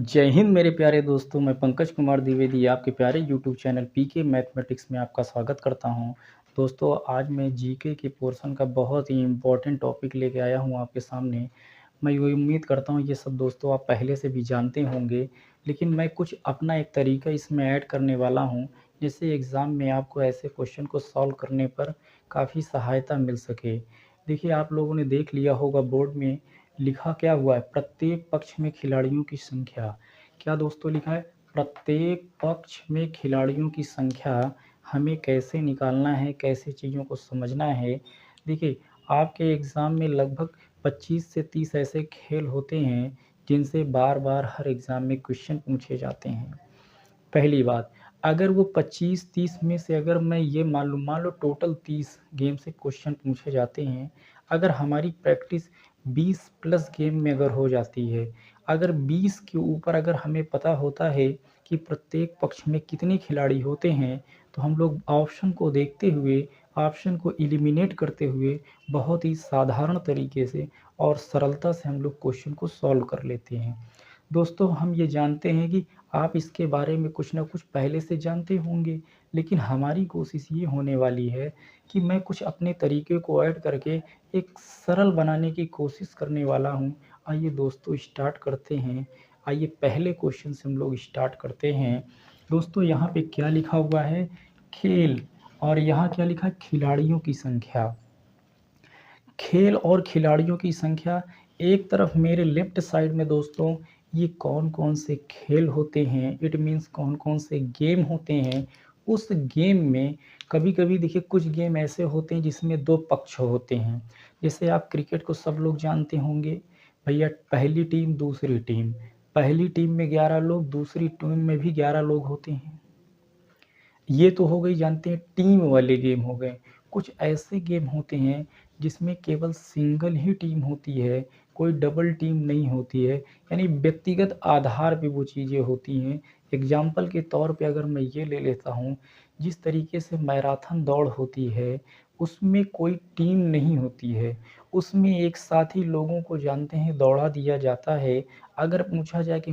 जय हिंद मेरे प्यारे दोस्तों, मैं पंकज कुमार द्विवेदी आपके प्यारे यूट्यूब चैनल पीके मैथमेटिक्स में आपका स्वागत करता हूं। दोस्तों, आज मैं जीके के पोर्शन का बहुत ही इम्पोर्टेंट टॉपिक लेके आया हूं आपके सामने। मैं ये उम्मीद करता हूं ये सब दोस्तों आप पहले से भी जानते होंगे, लेकिन मैं कुछ अपना एक तरीका इसमें ऐड करने वाला हूं, जिससे एग्ज़ाम में आपको ऐसे क्वेश्चन को सॉल्व करने पर काफ़ी सहायता मिल सके। देखिए, आप लोगों ने देख लिया होगा बोर्ड में लिखा क्या हुआ है, प्रत्येक पक्ष में खिलाड़ियों की संख्या। क्या दोस्तों लिखा है? प्रत्येक पक्ष में खिलाड़ियों की संख्या हमें कैसे निकालना है, कैसे चीज़ों को समझना है। देखिए, आपके एग्ज़ाम में लगभग 25 से 30 ऐसे खेल होते हैं जिनसे बार-बार हर एग्ज़ाम में क्वेश्चन पूछे जाते हैं। पहली बात, अगर वो 25-30 में से अगर मैं ये मान लो टोटल 30 गेम से क्वेश्चन पूछे जाते हैं, अगर हमारी प्रैक्टिस 20 प्लस गेम में अगर हो जाती है, अगर 20 के ऊपर अगर हमें पता होता है कि प्रत्येक पक्ष में कितने खिलाड़ी होते हैं, तो हम लोग ऑप्शन को देखते हुए, ऑप्शन को एलिमिनेट करते हुए बहुत ही साधारण तरीके से और सरलता से हम लोग क्वेश्चन को सॉल्व कर लेते हैं। दोस्तों, हम ये जानते हैं कि आप इसके बारे में कुछ ना कुछ पहले से जानते होंगे, लेकिन हमारी कोशिश ये होने वाली है कि मैं कुछ अपने तरीके को ऐड करके एक सरल बनाने की कोशिश करने वाला हूँ। आइए दोस्तों स्टार्ट करते हैं। आइए पहले क्वेश्चन से हम लोग स्टार्ट करते हैं। दोस्तों, यहाँ पे क्या लिखा हुआ है? खेल। और यहाँ क्या लिखा है? खिलाड़ियों की संख्या। खेल और खिलाड़ियों की संख्या। एक तरफ मेरे लेफ्ट साइड में दोस्तों ये कौन-कौन से खेल होते हैं, इट मीन्स कौन-कौन से गेम होते हैं। उस गेम में कभी-कभी देखिए कुछ गेम ऐसे होते हैं जिसमें 2 पक्ष होते हैं। जैसे आप क्रिकेट को सब लोग जानते होंगे, भैया पहली टीम, दूसरी टीम। पहली टीम में 11 लोग, दूसरी टीम में भी 11 लोग होते हैं। ये तो हो गई जानते हैं टीम वाले गेम हो गए। कुछ ऐसे गेम होते हैं जिसमें केवल सिंगल ही टीम होती है, कोई डबल टीम नहीं होती है, यानी व्यक्तिगत आधार पे वो चीज़ें होती हैं। एग्ज़ाम्पल के तौर पे अगर मैं ये ले लेता हूँ, जिस तरीके से मैराथन दौड़ होती है, उसमें कोई टीम नहीं होती है। उसमें एक साथ ही लोगों को जानते हैं दौड़ा दिया जाता है। अगर पूछा जाए कि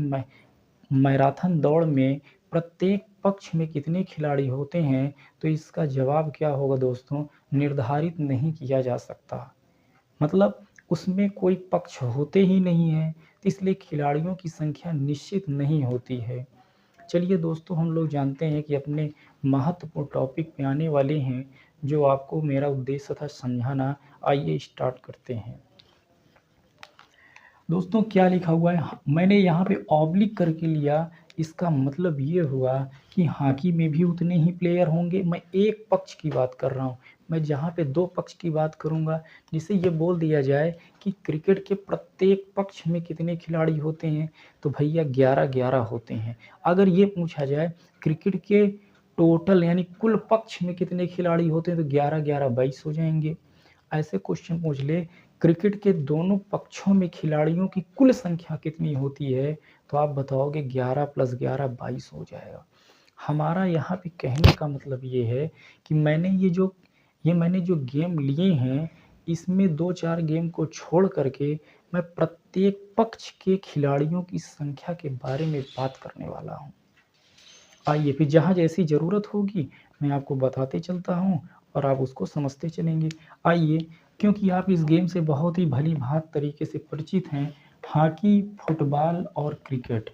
मैराथन दौड़ में प्रत्येक पक्ष में कितने खिलाड़ी होते हैं, तो इसका जवाब क्या होगा दोस्तों? निर्धारित नहीं किया जा सकता। मतलब उसमें कोई पक्ष होते ही नहीं हैं, तो इसलिए खिलाड़ियों की संख्या निश्चित नहीं होती है। चलिए दोस्तों, हम लोग जानते हैं कि अपने महत्वपूर्ण टॉपिक पे आने वाले हैं, जो आपको मेरा उद्देश्य था समझाना। आइए स्टार्ट करते हैं। दोस्तों, क्या लिखा हुआ है? मैंने यहाँ पे ऑब्लिक करके लिया, इसका मतलब ये हुआ कि हॉकी में भी उतने ही प्लेयर होंगे। मैं एक पक्ष की बात कर रहा हूँ। मैं जहाँ पे 2 पक्ष की बात करूँगा, जिसे ये बोल दिया जाए कि क्रिकेट के प्रत्येक पक्ष में कितने खिलाड़ी होते हैं, तो भैया 11-11 होते हैं। अगर ये पूछा जाए क्रिकेट के टोटल यानी कुल पक्ष में कितने खिलाड़ी होते हैं, तो 11-11 22 हो जाएँगे। ऐसे क्वेश्चन पूछ ले क्रिकेट के दोनों पक्षों में खिलाड़ियों की कुल संख्या कितनी होती है, तो आप बताओगे 11 + 11 22 हो जाएगा। हमारा यहाँ पे कहने का मतलब ये है कि मैंने जो गेम लिए हैं, इसमें 2-4 गेम को छोड़ करके मैं प्रत्येक पक्ष के खिलाड़ियों की संख्या के बारे में बात करने वाला हूँ। आइए फिर जहाँ जैसी ज़रूरत होगी मैं आपको बताते चलता हूँ और आप उसको समझते चलेंगे। आइए, क्योंकि आप इस गेम से बहुत ही भली-भाँति तरीके से परिचित हैं, हॉकी, फुटबॉल और क्रिकेट।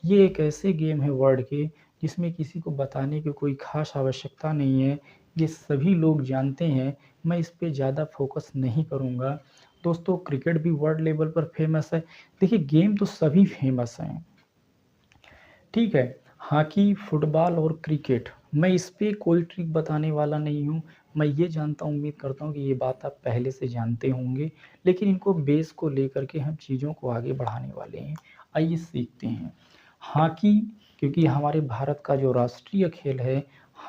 ये एक ऐसे गेम है वर्ल्ड के जिसमें किसी को बताने की कोई ख़ास आवश्यकता नहीं है। ये सभी लोग जानते हैं, मैं इस पे ज़्यादा फ़ोकस नहीं करूँगा। दोस्तों, क्रिकेट भी वर्ल्ड लेवल पर फ़ेमस है। देखिए, गेम तो सभी फ़ेमस हैं। ठीक है, हॉकी, फुटबॉल और क्रिकेट, मैं इस पे कोई ट्रिक बताने वाला नहीं हूँ। मैं ये जानता हूँ, उम्मीद करता हूँ कि ये बात आप पहले से जानते होंगे, लेकिन इनको बेस को लेकर के हम चीज़ों को आगे बढ़ाने वाले हैं। आइए सीखते हैं। हॉकी, क्योंकि हमारे भारत का जो राष्ट्रीय खेल है,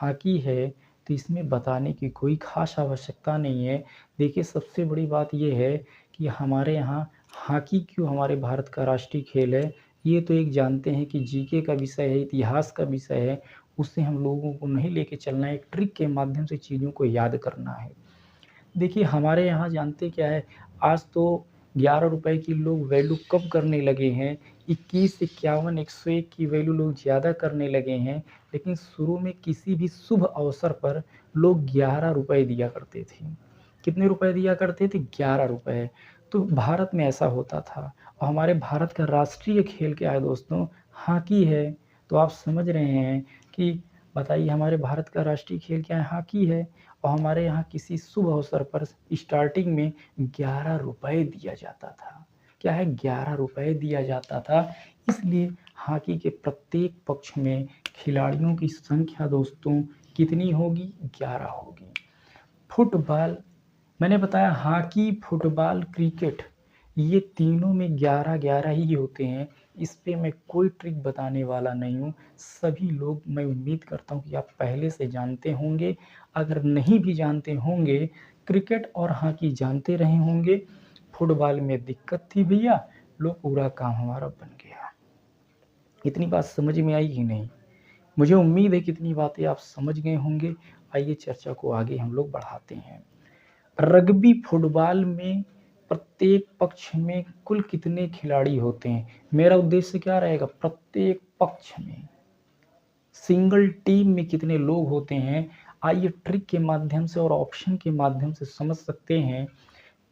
हॉकी है, तो इसमें बताने की कोई ख़ास आवश्यकता नहीं है। देखिए, सबसे बड़ी बात ये है कि हमारे यहाँ हॉकी क्यों हमारे भारत का राष्ट्रीय खेल है, ये तो एक जानते हैं कि जीके का विषय है, इतिहास का विषय है, उससे हम लोगों को नहीं लेके चलना है, एक ट्रिक के माध्यम से चीज़ों को याद करना है। देखिए, हमारे यहाँ जानते क्या है, आज तो ₹11 की लोग वैल्यू कब करने लगे हैं 21, 51, 101 की वैल्यू लोग ज़्यादा करने लगे हैं, लेकिन शुरू में किसी भी शुभ अवसर पर लोग 11 रुपए दिया करते थे। कितने रुपए दिया करते थे? 11 रुपए। तो भारत में ऐसा होता था और हमारे भारत का राष्ट्रीय खेल क्या है दोस्तों? हॉकी है। तो आप समझ रहे हैं कि बताइए हमारे भारत का राष्ट्रीय खेल क्या है? हॉकी है और हमारे यहाँ किसी शुभ अवसर पर स्टार्टिंग में 11 रुपए दिया जाता था। क्या है? 11 रुपए दिया जाता था। इसलिए हॉकी के प्रत्येक पक्ष में खिलाड़ियों की संख्या दोस्तों कितनी होगी? 11 होगी। फुटबॉल, मैंने बताया हॉकी, फुटबॉल, क्रिकेट, ये तीनों में 11-11 ही होते हैं। इस पे मैं कोई ट्रिक बताने वाला नहीं हूँ। सभी लोग, मैं उम्मीद करता हूँ कि आप पहले से जानते होंगे। अगर नहीं भी जानते होंगे, क्रिकेट और हॉकी जानते रहे होंगे। फुटबॉल में दिक्कत थी भैया, लो पूरा काम हमारा बन गया। इतनी बात समझ में आई कि नहीं? मुझे उम्मीद है कितनी बातें आप समझ गए होंगे। आइए चर्चा को आगे हम लोग बढ़ाते हैं। रग्बी फुटबॉल में प्रत्येक पक्ष में कुल कितने खिलाड़ी होते हैं? मेरा उद्देश्य क्या रहेगा? प्रत्येक पक्ष में, सिंगल टीम में कितने लोग होते हैं? आइए ट्रिक के माध्यम से और ऑप्शन के माध्यम से समझ सकते हैं।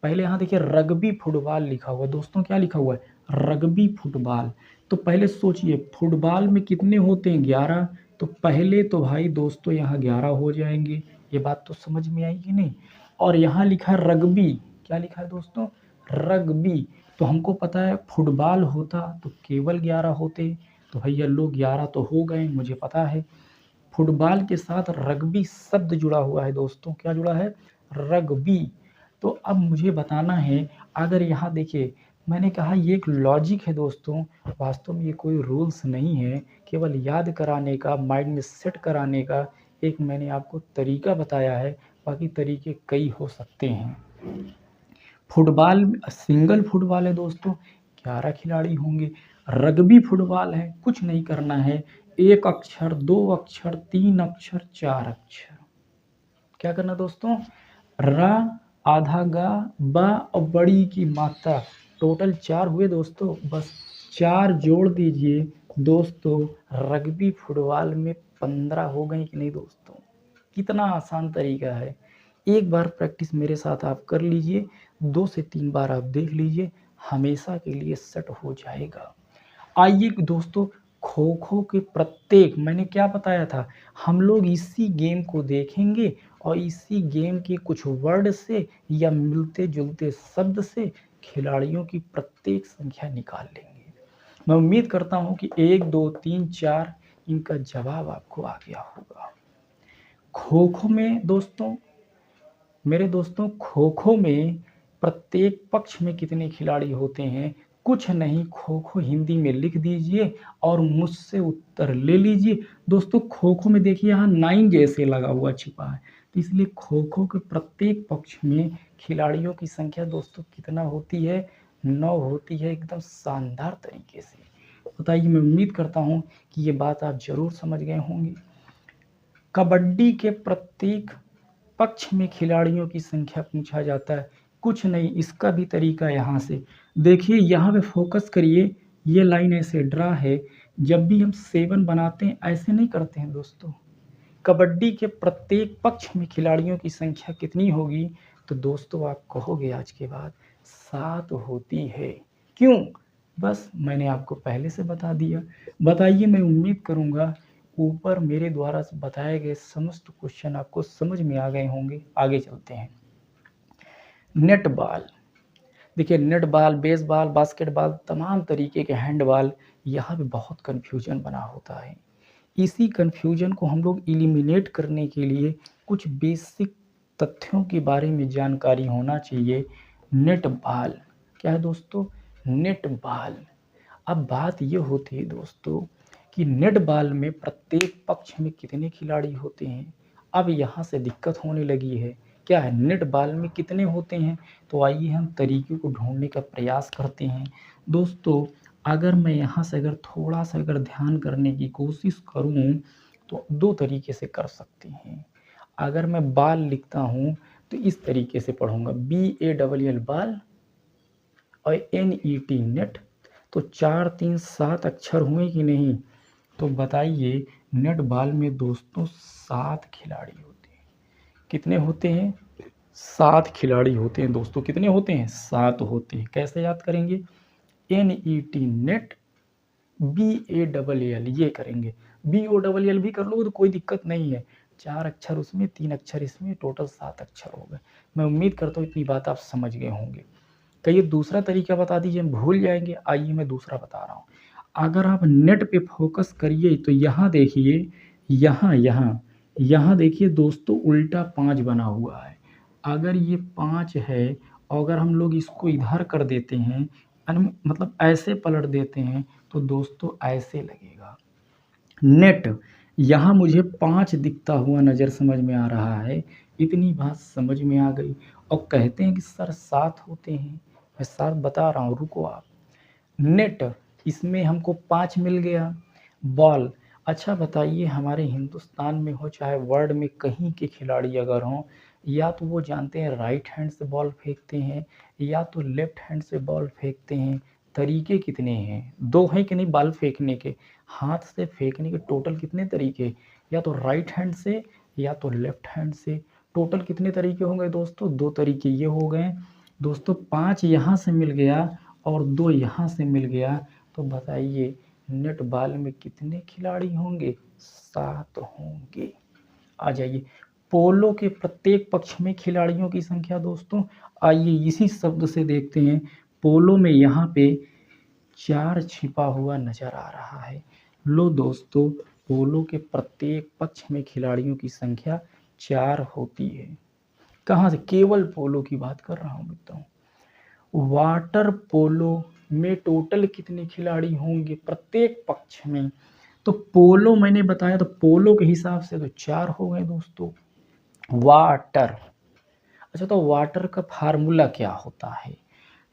पहले यहाँ देखिए रग्बी फुटबॉल लिखा हुआ है दोस्तों। क्या लिखा हुआ है? Rugby football. तो पहले सोचिए फुटबॉल में कितने होते हैं? 11। तो पहले तो भाई दोस्तों यहाँ 11 हो जाएंगे। ये बात तो समझ में आई कि नहीं? और यहाँ लिखा है रग्बी। क्या लिखा है दोस्तों? रग्बी। तो हमको पता है फुटबॉल होता तो केवल 11 होते। तो भैया लोग 11 तो हो गए, मुझे पता है। फुटबॉल के साथ रग्बी शब्द जुड़ा हुआ है दोस्तों। क्या जुड़ा है? रग्बी। तो अब मुझे बताना है, अगर यहाँ देखिए मैंने कहा ये एक लॉजिक है दोस्तों, वास्तव में ये कोई रूल्स नहीं है, केवल याद कराने का, माइंड में सेट कराने का एक मैंने आपको तरीका बताया है। बाकी तरीके कई हो सकते हैं। फुटबॉल सिंगल फुटबॉल है दोस्तों, 11 खिलाड़ी होंगे। रग्बी फुटबॉल है, कुछ नहीं करना है, 1 अक्षर, 2 अक्षर, 3 अक्षर, 4 अक्षर। क्या करना दोस्तों? र, आधा गा, बा और बड़ी की मात्रा, टोटल 4 हुए दोस्तों। बस 4 जोड़ दीजिए दोस्तों। रग्बी फुटबॉल में 15 हो गई कि नहीं दोस्तों? कितना आसान तरीका है। एक बार प्रैक्टिस मेरे साथ आप कर लीजिए, 2 से 3 बार आप देख लीजिए, हमेशा के लिए सेट हो जाएगा। आइए दोस्तों, खो खो के प्रत्येक, मैंने क्या बताया था, हम लोग इसी गेम को देखेंगे और इसी गेम के कुछ वर्ड से या मिलते जुलते शब्द से खिलाड़ियों की प्रत्येक संख्या निकाल लेंगे। मैं उम्मीद करता हूं कि 1, 2, 3, 4 इनका जवाब आपको आ गया होगा। खो खो में दोस्तों, मेरे दोस्तों, खो खो में प्रत्येक पक्ष में कितने खिलाड़ी होते हैं? कुछ नहीं, खो खो हिंदी में लिख दीजिए और मुझसे उत्तर ले लीजिए। दोस्तों खो खो में देखिए यहाँ 9 जैसे लगा हुआ छिपा है, तो इसलिए खो खो के प्रत्येक पक्ष में खिलाड़ियों की संख्या दोस्तों कितना होती है? 9 होती है, एकदम शानदार तरीके से। बताइए, मैं उम्मीद करता हूँ कि ये बात आप जरूर समझ गए होंगे। कबड्डी के प्रत्येक पक्ष में खिलाड़ियों की संख्या पूछा जाता है। कुछ नहीं, इसका भी तरीका यहाँ से देखिए, यहाँ पे फोकस करिए। ये लाइन ऐसे ड्रा है, जब भी हम 7 बनाते हैं ऐसे नहीं करते हैं दोस्तों। कबड्डी के प्रत्येक पक्ष में खिलाड़ियों की संख्या कितनी होगी? तो दोस्तों आप कहोगे आज के बाद 7 होती है। क्यों? बस मैंने आपको पहले से बता दिया। बताइए, मैं उम्मीद करूंगा ऊपर मेरे द्वारा बताए गए समस्त क्वेश्चन आपको समझ में आ गए होंगे। आगे चलते हैं। नेट बॉल, देखिए नेट बॉल, बेसबॉल, बास्केटबॉल, तमाम तरीके के हैंडबॉल, यहाँ पे बहुत कन्फ्यूजन बना होता है। इसी कन्फ्यूजन को हम लोग एलिमिनेट करने के लिए कुछ बेसिक तथ्यों के बारे में जानकारी होना चाहिए। नेट बॉल क्या है दोस्तों? Net ball. अब बात ये होती है दोस्तों कि नेट बॉल में प्रत्येक पक्ष में कितने खिलाड़ी होते हैं। अब यहाँ से दिक्कत होने लगी है। क्या है? नेट बॉल में कितने होते हैं? तो आइए हम तरीके को ढूंढने का प्रयास करते हैं दोस्तों। अगर मैं यहाँ से थोड़ा सा ध्यान करने की कोशिश करूँ तो 2 तरीके से कर सकते हैं। अगर मैं बाल लिखता हूँ तो इस तरीके से पढ़ूंगा, BALL बाल और NET नेट। तो 4 3 7 अक्षर हुए कि नहीं? तो बताइए नेट बॉल में दोस्तों 7 खिलाड़ी होते हैं। कितने होते हैं? 7 खिलाड़ी होते हैं दोस्तों। कितने होते हैं? 7 होते हैं। कैसे याद करेंगे? NET नेट BALL ये करेंगे। BOLL भी कर लो तो कोई दिक्कत नहीं है। 4 अक्षर उसमें, 3 अक्षर इसमें, टोटल 7 अक्षर हो गए। मैं उम्मीद करता हूँ इतनी बात आप समझ गए होंगे। कहिए दूसरा तरीका बता दीजिए, हम भूल जाएंगे। आइए मैं दूसरा बता रहा हूँ। अगर आप नेट पे फोकस करिए तो यहाँ देखिए, यहाँ देखिए दोस्तों, उल्टा 5 बना हुआ है। अगर ये 5 है और अगर हम लोग इसको इधर कर देते हैं, मतलब ऐसे पलट देते हैं, तो दोस्तों ऐसे लगेगा। नेट यहाँ मुझे 5 दिखता हुआ नज़र समझ में आ रहा है। इतनी बात समझ में आ गई। और कहते हैं कि सर 7 होते हैं। मैं 7 बता रहा हूँ, रुको आप। नेट इसमें हमको 5 मिल गया। बॉल, अच्छा बताइए, हमारे हिंदुस्तान में हो चाहे वर्ल्ड में कहीं के खिलाड़ी अगर हों, या तो वो जानते हैं राइट हैंड से बॉल फेंकते हैं या तो लेफ्ट हैंड से बॉल फेंकते हैं। तरीके कितने हैं? 2 हैं कि नहीं बॉल फेंकने के? हाथ से फेंकने के टोटल कितने तरीके? या तो राइट हैंड से या तो लेफ्ट हैंड से। टोटल कितने तरीके होंगे दोस्तों? 2 तरीके ये हो गए दोस्तों। 5 यहाँ से मिल गया और 2 यहाँ से मिल गया। तो बताइए नेट बॉल में कितने खिलाड़ी होंगे? 7 होंगे। आ जाइए, पोलो के प्रत्येक पक्ष में खिलाड़ियों की संख्या दोस्तों, आइए इसी शब्द से देखते हैं। पोलो में यहाँ पे 4 छिपा हुआ नजर आ रहा है। लो दोस्तों, पोलो के प्रत्येक पक्ष में खिलाड़ियों की संख्या 4 होती है। कहाँ से? केवल पोलो की बात कर रहा हूँ मित्रों। वाटर पोलो में टोटल कितने खिलाड़ी होंगे प्रत्येक पक्ष में? तो पोलो मैंने बताया, तो पोलो के हिसाब से तो 4 हो गए दोस्तों। वाटर, अच्छा तो वाटर का फार्मूला क्या होता है?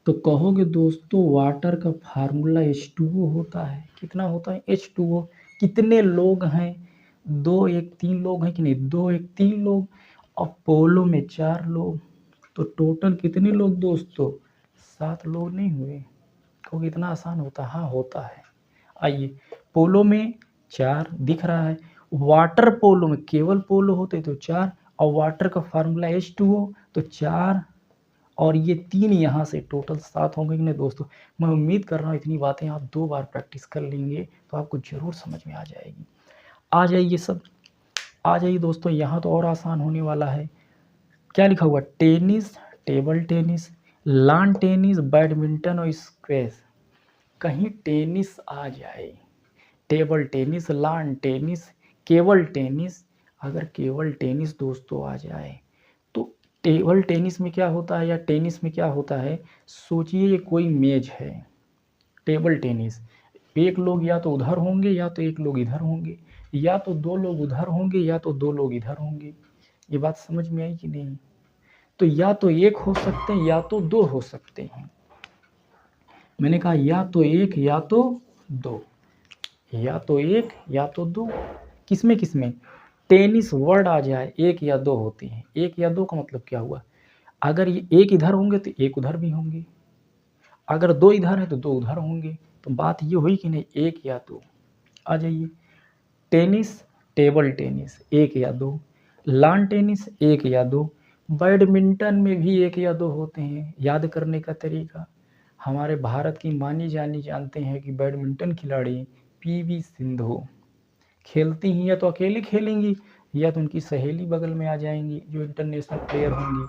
तो कहोगे दोस्तों वाटर का फार्मूला H2O होता है। कितना होता है? H2O। कितने लोग हैं? 2 1 3 लोग हैं कि नहीं? 2 1 3 लोग। और पोलो में 4 लोग, तो टोटल कितने लोग दोस्तों? 7 लोग नहीं हुए? क्योंकि इतना आसान होता है? हाँ होता है। आइए, पोलो में 4 दिख रहा है। वाटर पोलो में केवल पोलो होते तो 4, और वाटर का फार्मूला H2O, तो 4 और ये 3 यहाँ से टोटल 7 होंगे कि नहीं दोस्तों? मैं उम्मीद कर रहा हूँ इतनी बातें आप 2 बार प्रैक्टिस कर लेंगे तो आपको ज़रूर समझ में आ जाएगी। आ जाइए सब, आ जाइए दोस्तों, यहाँ तो और आसान होने वाला है। क्या लिखा हुआ? Tennis, table tennis, lawn tennis, badminton और स्क्वैश। कहीं टेनिस आ जाए, table tennis, lawn tennis, cable tennis. अगर केबल टेनिस दोस्तों आ जाए तो टेबल टेनिस में क्या होता है या टेनिस में क्या होता है? सोचिए ये कोई मेज है, टेबल टेनिस, एक लोग या तो उधर होंगे या तो एक लोग इधर होंगे, या तो 2 लोग उधर होंगे या तो 2 लोग इधर होंगे। ये बात समझ में आई कि नहीं? तो या तो 1 हो सकते हैं या तो 2 हो सकते हैं। मैंने कहा या तो 1 या तो 2, या तो 1 या तो 2। किसमें किसमें? टेनिस वर्ड आ जाए 1 या 2 होते हैं। 1 या 2 का मतलब क्या हुआ? अगर ये 1 इधर होंगे तो 1 उधर भी होंगे, अगर 2 इधर है तो 2 उधर होंगे। तो बात ये हुई कि नहीं? 1 या 2। आ जाइए, टेनिस, टेबल टेनिस 1 या 2, लॉन टेनिस 1 या 2, बैडमिंटन में भी 1 या 2 होते हैं। याद करने का तरीका, हमारे भारत की मानी जानी जानते हैं कि बैडमिंटन खिलाड़ी PV सिंधु खेलती हैं, या तो अकेले खेलेंगी या तो उनकी सहेली बगल में आ जाएंगी जो इंटरनेशनल प्लेयर होंगी।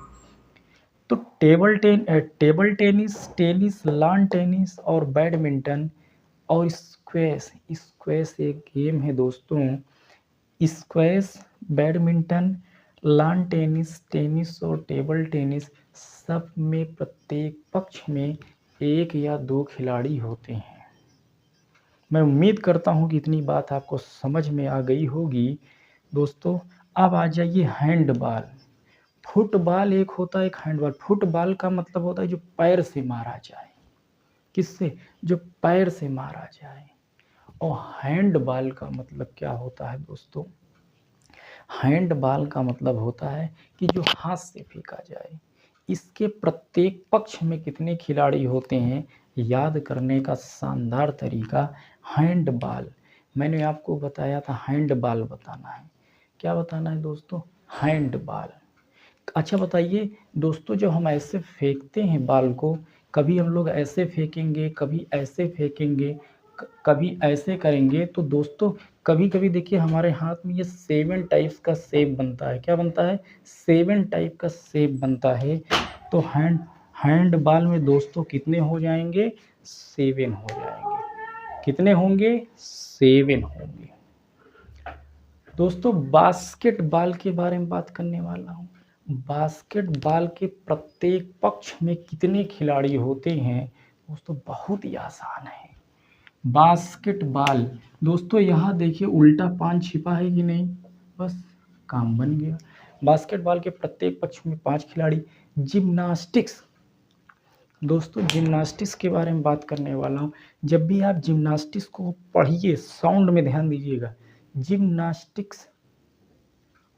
तो table tennis, tennis, lawn tennis और बैडमिंटन और स्क्वैश। स्क्वैश एक गेम है दोस्तों। Squash, badminton, lawn tennis, tennis और टेबल टेनिस सब में प्रत्येक पक्ष में 1 या 2 खिलाड़ी होते हैं। मैं उम्मीद करता हूँ कि इतनी बात आपको समझ में आ गई होगी दोस्तों। अब आ जाइए हैंडबॉल। फुटबॉल एक होता है, एक हैंडबॉल। फुटबॉल का मतलब होता है जो पैर से मारा जाए। किससे? जो पैर से मारा जाए। और हैंडबॉल का मतलब क्या होता है दोस्तों? हैंडबॉल का मतलब होता है कि जो हाथ से फेंका जाए। इसके प्रत्येक पक्ष में कितने खिलाड़ी होते हैं? याद करने का शानदार तरीका हैंड बॉल। मैंने आपको बताया था हैंड बॉल बताना है। क्या बताना है दोस्तों? Hand ball. अच्छा बताइए दोस्तों, जब हम ऐसे फेंकते हैं बॉल को, कभी हम लोग ऐसे फेंकेंगे, कभी ऐसे फेंकेंगे, कभी ऐसे करेंगे, तो दोस्तों कभी कभी देखिए हमारे हाथ में ये 7 टाइप्स का शेप बनता है। क्या बनता है? 7 टाइप का शेप बनता है। तो हैंड बॉल में दोस्तों कितने हो जाएंगे? 7 हो जाएंगे। कितने होंगे? 7 होंगे। दोस्तों बास्केटबॉल के बारे में बात करने वाला हूँ। बास्केटबॉल के प्रत्येक पक्ष में कितने खिलाड़ी होते हैं? दोस्तों बहुत ही आसान है। बास्केटबॉल दोस्तों यहाँ देखिए उल्टा पान छिपा है कि नहीं, बस काम बन गया। बास्केटबॉल के प्रत्येक पक्ष में 5 खिलाड़ी। जिम्नास्टिक्स दोस्तों, जिम्नास्टिक्स के बारे में बात करने वाला हूँ। जब भी आप जिम्नास्टिक्स को पढ़िए, साउंड में ध्यान दीजिएगा। जिम्नास्टिक्स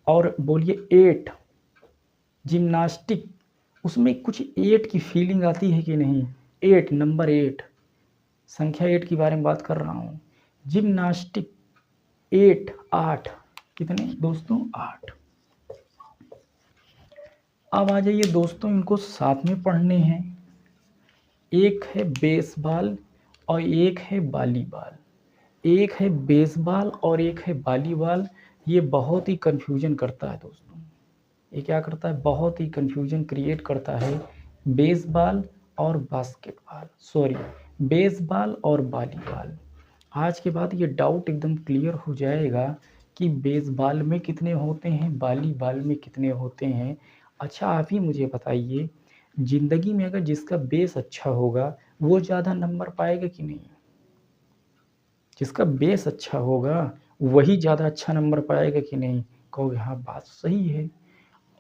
और बोलिए 8 जिम्नास्टिक, उसमें कुछ 8 की फीलिंग आती है कि नहीं? 8 नंबर 8 संख्या 8 के बारे में बात कर रहा हूँ। जिम्नास्टिक 8 कितने दोस्तों? 8। अब आ जाइए दोस्तों, इनको साथ में पढ़ने हैं। एक है बेसबॉल और एक है वॉलीबॉल। एक है बेसबॉल और एक है वॉलीबॉल। ये बहुत ही कंफ्यूजन करता है दोस्तों। ये क्या करता है? बहुत ही कंफ्यूजन क्रिएट करता है। बेसबॉल और बास्केटबॉल, सॉरी बेसबॉल और वॉलीबॉल। आज के बाद ये डाउट एकदम क्लियर हो जाएगा कि बेसबॉल में कितने होते हैं, वॉलीबॉल में कितने होते हैं। अच्छा आप ही मुझे बताइए, ज़िंदगी में अगर जिसका बेस अच्छा होगा वो ज़्यादा नंबर पाएगा कि नहीं? जिसका बेस अच्छा होगा वही ज़्यादा अच्छा नंबर पाएगा कि नहीं? कहोगे हाँ बात सही है।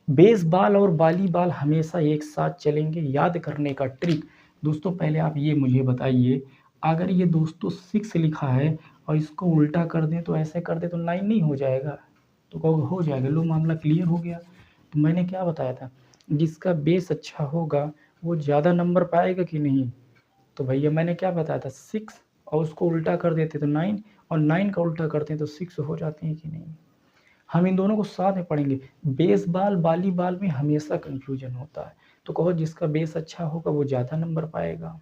बेसबॉल और वॉलीबॉल हमेशा एक साथ चलेंगे। याद करने का ट्रिक दोस्तों, पहले आप ये मुझे बताइए, अगर ये दोस्तों 6 लिखा है और इसको उल्टा कर दें तो ऐसे कर दें तो 9 नहीं हो जाएगा? तो कहोगे हो जाएगा। लो मामला क्लियर हो गया। तो मैंने क्या बताया था? जिसका बेस अच्छा होगा वो ज़्यादा नंबर पाएगा कि नहीं? तो भैया मैंने क्या बताया था? 6 और उसको उल्टा कर देते तो 9, और 9 का उल्टा करते हैं तो 6 हो जाते हैं कि नहीं? हम इन दोनों को साथ में पढ़ेंगे। बेसबॉल वॉलीबॉल में हमेशा कंफ्यूजन होता है। तो कहो जिसका बेस अच्छा होगा वो ज़्यादा नंबर पाएगा।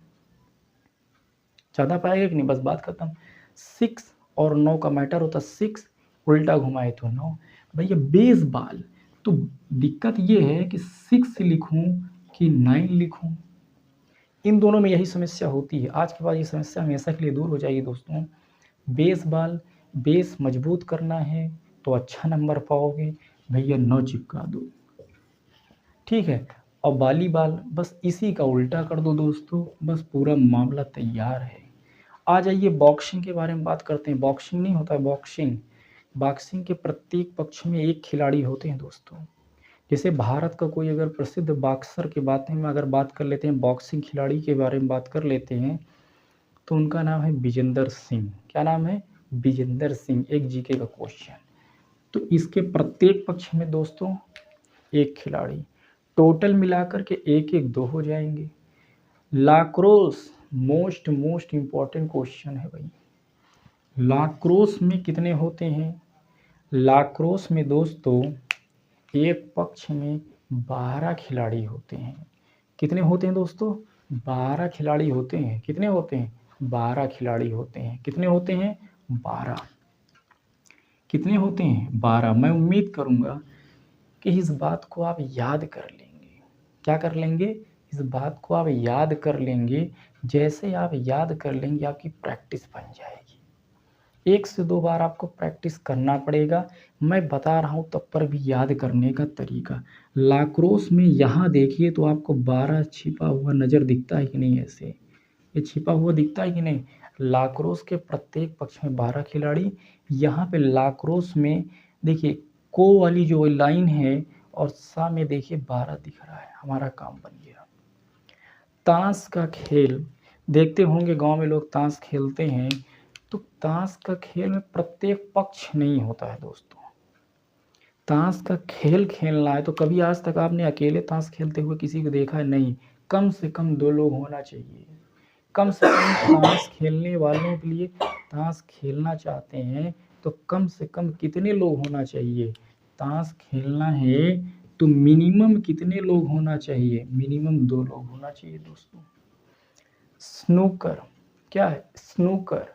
ज़्यादा पाएगा कि नहीं? बस बात खत्म। 6 और 9 का मैटर होता है। 6 उल्टा घुमाए तो 9। भैया बेसबॉल तो दिक्कत ये है कि 6 लिखूं कि 9 लिखूं। इन दोनों में यही समस्या होती है। आज के बाद ये समस्या हमेशा के लिए दूर हो जाएगी दोस्तों। बेसबॉल बेस मजबूत करना है तो अच्छा नंबर पाओगे, भैया 9 चिपका दो, ठीक है। और वॉलीबॉल बस इसी का उल्टा कर दो दोस्तों, बस पूरा मामला तैयार है। आ जाइए बॉक्सिंग के बारे में बात करते हैं। बॉक्सिंग नहीं होता है, बॉक्सिंग। बॉक्सिंग के प्रत्येक पक्ष में एक खिलाड़ी होते हैं दोस्तों। जैसे भारत का कोई अगर प्रसिद्ध बॉक्सर के बारे में अगर बात कर लेते हैं, बॉक्सिंग खिलाड़ी के बारे में बात कर लेते हैं, तो उनका नाम है विजेंदर सिंह। क्या नाम है? विजेंदर सिंह। एक जीके का क्वेश्चन। तो इसके प्रत्येक पक्ष में दोस्तों एक खिलाड़ी, टोटल मिलाकर के एक एक 2 हो जाएंगे। लाक्रोस मोस्ट इम्पॉर्टेंट क्वेश्चन है भाई। लाक्रोस में कितने होते हैं? लाक्रोस में दोस्तों एक पक्ष में 12 खिलाड़ी होते हैं। कितने होते हैं दोस्तों? 12 खिलाड़ी होते हैं। कितने होते हैं? 12 खिलाड़ी होते हैं। कितने होते हैं? 12। कितने होते हैं? 12। मैं उम्मीद करूंगा कि इस बात को आप याद कर लेंगे। क्या कर लेंगे? इस बात को आप याद कर लेंगे। जैसे आप याद कर लेंगे आपकी प्रैक्टिस बन जाएगी। 1 से 2 बार आपको प्रैक्टिस करना पड़ेगा। मैं बता रहा हूँ तब पर भी याद करने का तरीका। लाक्रोस में यहाँ देखिए तो आपको 12 छिपा हुआ नज़र दिखता है कि नहीं? ऐसे ये छिपा हुआ दिखता है कि नहीं? लाक्रोस के प्रत्येक पक्ष में 12 खिलाड़ी। यहाँ पे लाक्रोस में देखिए को वाली जो लाइन है और सा में देखिए 12 दिख रहा है। हमारा काम बन गया। ताश का खेल देखते होंगे, गांव में लोग ताश खेलते हैं। तो ताश का खेल में प्रत्येक पक्ष नहीं होता है दोस्तों। ताश का खेल खेलना है तो कभी आज तक आपने अकेले ताश खेलते हुए किसी को देखा है? नहीं। कम से कम 2 लोग होना चाहिए। कम से कम ताश खेलने वालों के लिए, ताश खेलना चाहते हैं तो कम से कम कितने लोग होना चाहिए? ताश खेलना है तो मिनिमम कितने लोग होना चाहिए? मिनिमम 2 लोग होना चाहिए दोस्तों। स्नूकर क्या है? स्नूकर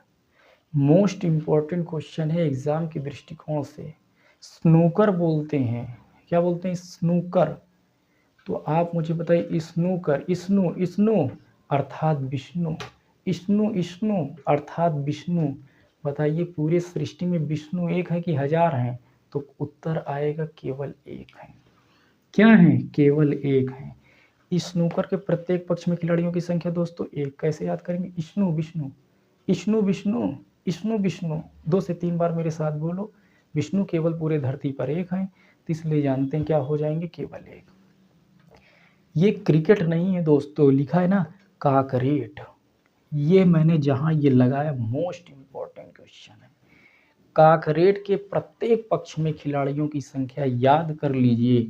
मोस्ट इम्पॉर्टेंट क्वेश्चन है एग्जाम के दृष्टिकोण से। स्नूकर बोलते हैं, क्या बोलते हैं? स्नूकर। तो आप मुझे बताइए, स्नूकर, स्नो स्नो अर्थात विष्णु, स्नो स्नो अर्थात विष्णु। बताइए पूरे सृष्टि में विष्णु एक है कि हजार हैं? तो उत्तर आएगा केवल एक है। क्या है? केवल एक है। स्नूकर के प्रत्येक पक्ष में खिलाड़ियों की संख्या दोस्तों एक। कैसे याद करेंगे? विष्णु विष्णु, विष्णु विष्णु, विष्णु विष्णु। 2 से 3 बार मेरे साथ बोलो। विष्णु केवल पूरे धरती पर एक है, तो इसलिए जानते हैं क्या हो जाएंगे? केवल एक। ये क्रिकेट नहीं है दोस्तों, लिखा है ना काकरेट। ये मैंने जहां ये लगाया मोस्ट इम्पॉर्टेंट क्वेश्चन है। काकरेट के प्रत्येक पक्ष में खिलाड़ियों की संख्या याद कर लीजिए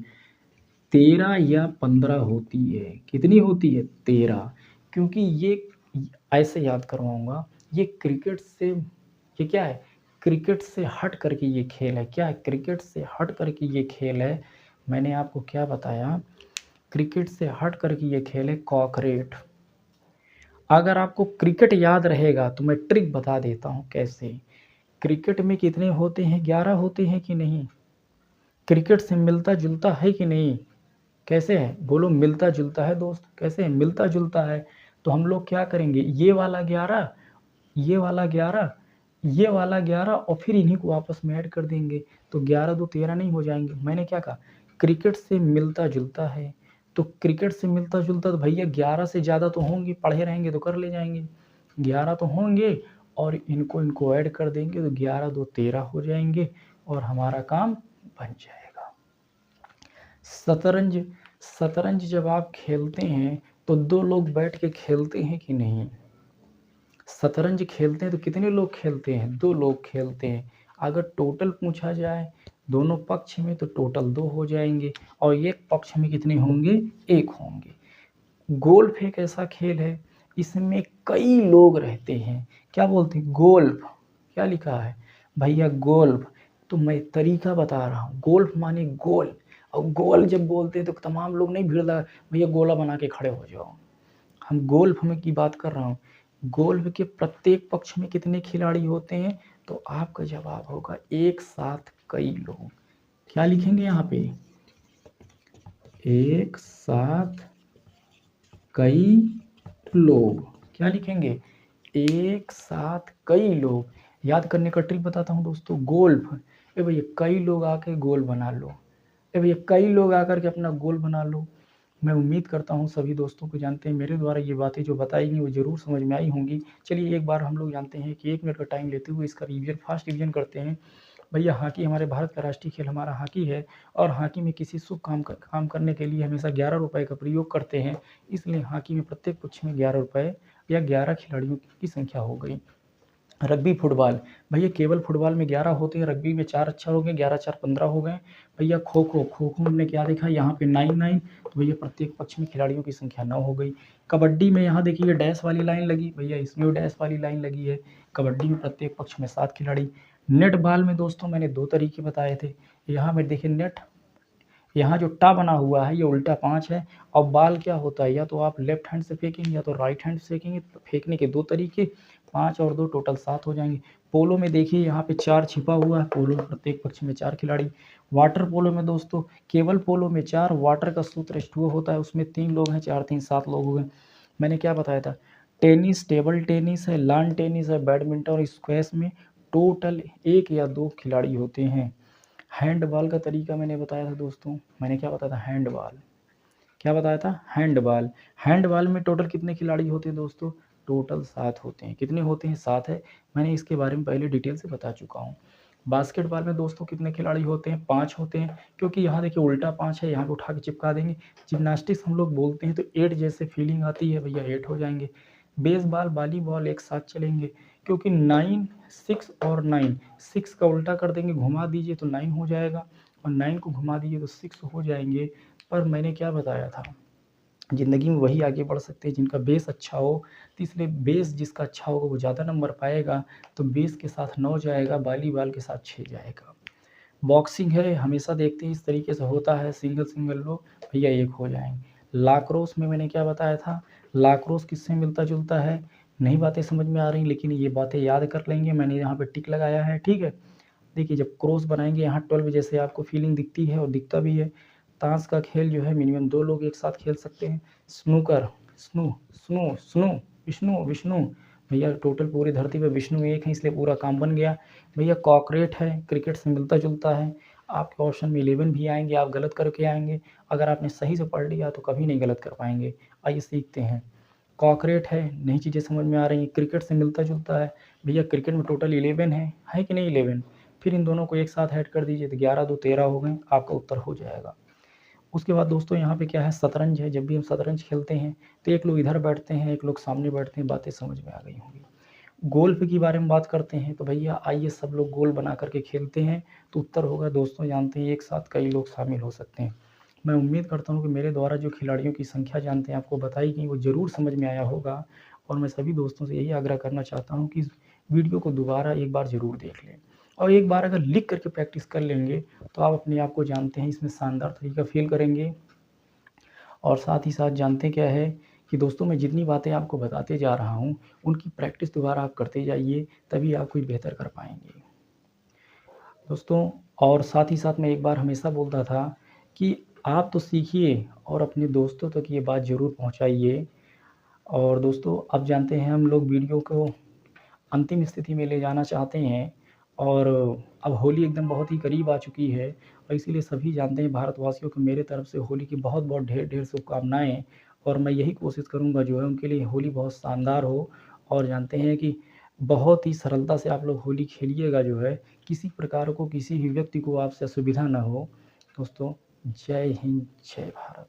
13 या 15 होती है। कितनी होती है? 13। क्योंकि ये ऐसे याद करवाऊंगा, ये क्रिकेट से, ये क्या है? क्रिकेट से हट करके ये खेल है। क्या है? क्रिकेट से हट करके ये खेल है। मैंने आपको क्या बताया? क्रिकेट से हट करके ये खेल है कॉकरेट। अगर आपको क्रिकेट याद रहेगा तो मैं ट्रिक बता देता हूँ कैसे। क्रिकेट में कितने होते हैं? 11 होते हैं कि नहीं? क्रिकेट से मिलता जुलता है कि नहीं? कैसे है? बोलो। मिलता जुलता है दोस्त। कैसे है? मिलता जुलता है। तो हम लोग क्या करेंगे? ये वाला 11, ये वाला 11, ये वाला 11 और फिर इन्हीं को आपस में ऐड कर देंगे। तो 11 2 13 नहीं हो जाएंगे? मैंने क्या कहा? क्रिकेट से मिलता जुलता है। तो क्रिकेट से मिलता जुलता तो भैया 11 से ज़्यादा तो होंगे, पढ़े रहेंगे तो कर ले जाएंगे। 11 तो होंगे और इनको ऐड कर देंगे तो 11 2 13 हो जाएंगे और हमारा काम बन जाएगा। शतरंज, शतरंज जब आप खेलते हैं तो 2 लोग बैठ के खेलते हैं कि नहीं? शतरंज खेलते हैं तो कितने लोग खेलते हैं? 2 लोग खेलते हैं। अगर टोटल पूछा जाए दोनों पक्ष में तो टोटल 2 हो जाएंगे और एक पक्ष में कितने होंगे? 1 होंगे। गोल्फ एक ऐसा खेल है, इसमें कई लोग रहते हैं। क्या बोलते हैं? गोल्फ। क्या लिखा है भैया? गोल्फ। तो मैं तरीका बता रहा हूँ। गोल्फ माने गोल, और गोल जब बोलते हैं तो तमाम लोग नहीं भीड़ लगा भैया गोला बना के खड़े हो जाओ। हम गोल्फ में की बात कर रहा हूँ। गोल्फ के प्रत्येक पक्ष में कितने खिलाड़ी होते हैं? तो आपका जवाब होगा एक साथ कई लोग। क्या लिखेंगे यहाँ पे? एक साथ कई लोग। क्या लिखेंगे? एक साथ कई लोग। याद करने का ट्रिक बताता हूँ दोस्तों। गोल्फ, ए भैया कई लोग आके गोल बना लो। ए भैया कई लोग आकर के अपना गोल बना लो। मैं उम्मीद करता हूँ सभी दोस्तों को जानते हैं मेरे द्वारा ये बातें जो बताई गई वो ज़रूर समझ में आई होंगी। चलिए एक बार हम लोग जानते हैं कि 1 मिनट का टाइम लेते हुए इसका रिवीजन, फास्ट रिवीजन करते हैं। भैया हॉकी हमारे भारत का राष्ट्रीय खेल हमारा हॉकी है और हॉकी में किसी शुभ काम करने के लिए हमेशा 11 रुपये का प्रयोग करते हैं। इसलिए हॉकी में प्रत्येक पक्ष में 11 रुपये या 11 खिलाड़ियों की संख्या हो गई। रग्बी फुटबॉल, भैया केवल फुटबॉल में 11 होते हैं, रग्बी में 4 अच्छा हो गए, 11 4 15 हो गए। भैया खो खो, खो खो हमने क्या देखा यहाँ पे 9 9, तो भैया प्रत्येक पक्ष में खिलाड़ियों की संख्या 9 हो गई। कबड्डी में यहाँ देखिए डैश वाली लाइन लगी, भैया इसमें डैश वाली लाइन लगी है। कबड्डी में प्रत्येक पक्ष में 7 खिलाड़ी। नेट बॉल में दोस्तों मैंने 2 तरीके बताए थे। यहाँ में देखिए नेट, यहाँ जो टा बना हुआ है ये उल्टा 5 है और बाल क्या होता है? या तो आप लेफ्ट हैंड से फेंकेंगे या तो राइट हैंड से फेंकेंगे। फेंकने के 2 तरीके, 5 और 2 टोटल 7 हो जाएंगे। पोलो में देखिए यहाँ पे 4 छिपा हुआ है। पोलो में प्रत्येक पक्ष में 4 खिलाड़ी। वाटर पोलो में दोस्तों केवल पोलो में 4, वाटर का सूत्र स्ट्रो होता है उसमें 3 लोग हैं, 4 3 7 लोग हो गए। मैंने क्या बताया था? टेनिस, टेबल टेनिस है, लॉन टेनिस है, बैडमिंटन और स्क्वैश में टोटल 1 या 2 खिलाड़ी होते हैं। हैंडबॉल का तरीका मैंने बताया था दोस्तों। मैंने क्या बताया था? हैंडबॉल। क्या बताया था? हैंडबॉल। हैंडबॉल में टोटल कितने खिलाड़ी होते हैं दोस्तों? टोटल 7 होते हैं। कितने होते हैं? 7 है। मैंने इसके बारे में पहले डिटेल से बता चुका हूँ। बास्केटबॉल में दोस्तों कितने खिलाड़ी होते हैं? 5 होते हैं। क्योंकि यहाँ देखिए उल्टा 5 है, यहाँ पे उठा के चिपका देंगे। जिम्नास्टिक्स हम लोग बोलते हैं तो 8 जैसे फीलिंग आती है, भैया 8 हो जाएंगे। बेसबॉल, वॉलीबॉल एक साथ चलेंगे क्योंकि 9 6 और 9, 6 का उल्टा कर देंगे, घुमा दीजिए तो 9 हो जाएगा और 9 को घुमा दीजिए तो 6 हो जाएंगे। पर मैंने क्या बताया था? ज़िंदगी में वही आगे बढ़ सकते हैं जिनका बेस अच्छा हो। तो इसलिए बेस जिसका अच्छा होगा वो ज़्यादा नंबर पाएगा, तो बेस के साथ 9 जाएगा, वॉलीबॉल के साथ 6 जाएगा। बॉक्सिंग है, हमेशा देखते हैं इस तरीके से होता है, सिंगल लोग भैया 1 हो जाएँगे। लाक्रोस में मैंने क्या बताया था, लाक्रोस किससे मिलता-जुलता है? नहीं बातें समझ में आ रही, लेकिन ये बातें याद कर लेंगे, मैंने यहाँ पे टिक लगाया है, ठीक है? देखिए जब क्रॉस बनाएँगे यहाँ 12 जैसे आपको फीलिंग दिखती है और दिखता भी है। ताश का खेल जो है मिनिमम 2 लोग एक साथ खेल सकते हैं। स्नूकर, स्नू स्नो स्नो विष्णु विष्णु भैया टोटल पूरी धरती पे विष्णु एक है, इसलिए पूरा काम बन गया। भैया कॉकरेट है, क्रिकेट से मिलता-जुलता है। आपके ऑप्शन में 11 भी आएँगे, आप गलत करके आएँगे। अगर आपने सही से पढ़ लिया तो कभी नहीं गलत कर पाएँगे। आइए सीखते हैं। कॉकरेट है, नई चीज़ें समझ में आ रही हैं, क्रिकेट से मिलता-जुलता है। भैया क्रिकेट में टोटल 11 है कि नहीं 11? फिर इन दोनों को एक साथ ऐड कर दीजिए तो 11 2 13 हो गए, आपका उत्तर हो जाएगा। उसके बाद दोस्तों यहाँ पे क्या है, शतरंज है। जब भी हम शतरंज खेलते हैं तो एक लोग इधर बैठते हैं, एक लोग सामने बैठते हैं, बातें समझ में आ गई होंगी। गोल्फ की बारे में बात करते हैं तो भैया आइए सब लोग गोल बना करके खेलते हैं, तो उत्तर होगा दोस्तों जानते हैं एक साथ कई लोग शामिल हो सकते हैं। मैं उम्मीद करता हूँ कि मेरे द्वारा जो खिलाड़ियों की संख्या जानते हैं आपको बताई गई वो ज़रूर समझ में आया होगा, और मैं सभी दोस्तों से यही आग्रह करना चाहता हूँ कि इस वीडियो को दोबारा एक बार ज़रूर देख लें, और एक बार अगर लिख करके प्रैक्टिस कर लेंगे तो आप अपने आप को जानते हैं इसमें शानदार तरीका फ़ील करेंगे। और साथ ही साथ जानते क्या है कि दोस्तों मैं जितनी बातें आपको बताते जा रहा हूँ, उनकी प्रैक्टिस दोबारा आप करते जाइए, तभी आप कुछ बेहतर कर पाएँगे। दोस्तों और साथ ही साथ मैं एक बार हमेशा बोलता था कि आप तो सीखिए और अपने दोस्तों तक ये बात ज़रूर पहुँचाइए। और दोस्तों अब जानते हैं हम लोग वीडियो को अंतिम स्थिति में ले जाना चाहते हैं, और अब होली एकदम बहुत ही करीब आ चुकी है, और इसीलिए सभी जानते हैं भारतवासियों को मेरे तरफ से होली की बहुत-बहुत ढेर-ढेर शुभकामनाएँ। और मैं यही कोशिश करूँगा जो है उनके लिए होली बहुत शानदार हो, और जानते हैं कि बहुत ही सरलता से आप लोग होली खेलिएगा जो है, किसी प्रकार को किसी भी व्यक्ति को आपसे असुविधा ना हो। दोस्तों जय हिंद, जय भारत।